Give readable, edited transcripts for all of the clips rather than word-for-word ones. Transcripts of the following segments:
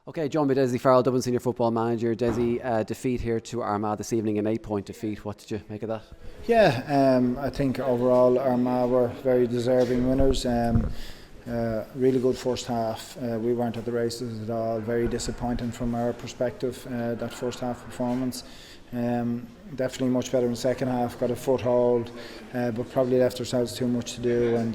Okay, joined by Dessie Farrell, Dublin Senior Football manager. Dessie, defeat here to Armagh this evening, an 8-point defeat. What did you make of that? Yeah, I think overall Armagh were very deserving winners. Really good first half. We weren't at the races at all. Very disappointing from our perspective, that first half performance. Definitely much better in the second half, got a foothold, but probably left ourselves too much to do, and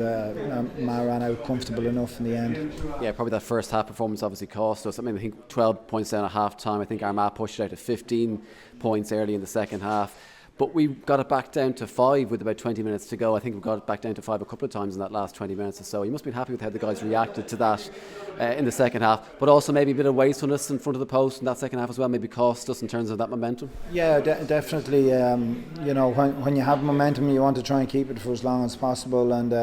Ma ran out comfortable enough in the end. Yeah, probably that first half performance obviously cost us. I mean, I think 12 points down at half time. I think Armagh pushed it out to 15 points early in the second half. But we got it back down to 5 with about 20 minutes to go. I think we got it back down to 5 a couple of times in that last 20 minutes or so. You must have been happy with how the guys reacted to that in the second half. But also maybe a bit of wastefulness in front of the post in that second half as well, maybe cost us in terms of that momentum. Yeah, definitely. When you have momentum, you want to try and keep it for as long as possible. And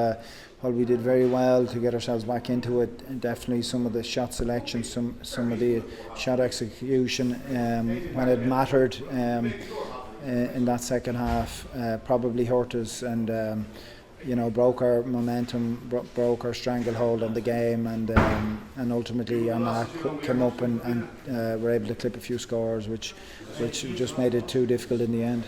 while we did very well to get ourselves back into it, and definitely some of the shot selection, some of the shot execution when it mattered. In that second half probably hurt us and broke our momentum, broke our stranglehold on the game, and ultimately Armagh came up and were able to clip a few scores, which just made it too difficult in the end.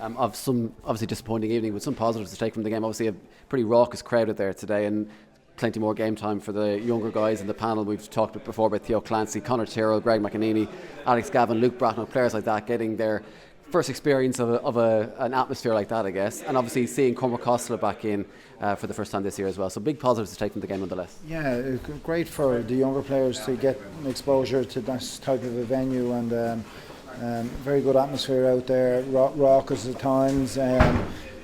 Of some obviously disappointing evening, with some positives to take from the game. Obviously a pretty raucous crowd out there today, and plenty more game time for the younger guys in the panel. We've talked before about Theo Clancy, Conor Tyrrell, Greg McEnany, Alex Gavin, Luke Bratton, players like that getting their first experience of an atmosphere like that, I guess, and obviously seeing Cormac Costello back in for the first time this year as well. So big positives to take from the game nonetheless. Yeah, great for the younger players to get exposure to this type of a venue, and very good atmosphere out there, raucous at times.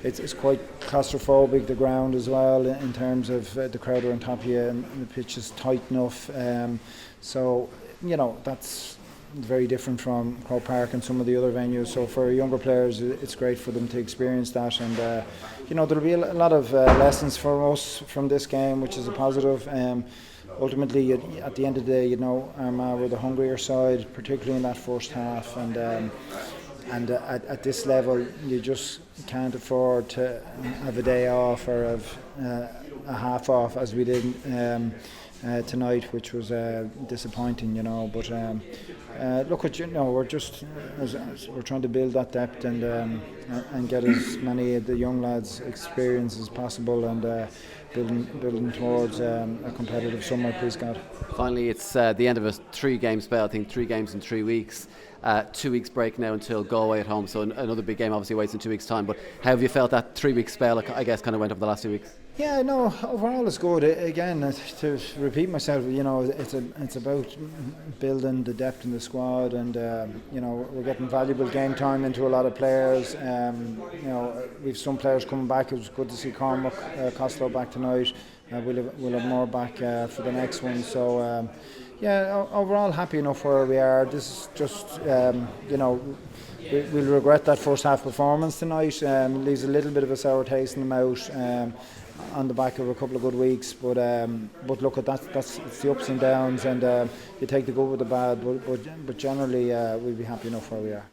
It's quite claustrophobic, the ground as well, in terms of the crowd are on top of you and the pitch is tight enough. So that's very different from Croke Park and some of the other venues. So for younger players, it's great for them to experience that, and there'll be a lot of lessons for us from this game, which is a positive. Ultimately, at the end of the day, Armagh were the hungrier side, particularly in that first half, and at this level, you just can't afford to have a day off or have a half off as we did tonight, which was disappointing, But look at we're just we're trying to build that depth and get as many of the young lads experience as possible, and building towards a competitive summer, please God. Finally, it's the end of a 3-game spell. I think 3 games in 3 weeks. 2 weeks break now until Galway at home, so another big game obviously waits in 2 weeks' time. But how have you felt that 3-week spell, I guess, kind of went over the last 2 weeks? Yeah, no, overall it's good. Again, to repeat myself, it's about building the depth in the squad, and we're getting valuable game time into a lot of players. We've some players coming back. It was good to see Cormac Costello back tonight. We'll have more back for the next one. So overall happy enough where we are. This is just we'll regret that first half performance tonight. Leaves a little bit of a sour taste in the mouth. On the back of a couple of good weeks, but look at that's it's the ups and downs, and you take the good with the bad, but generally we'll be happy enough where we are.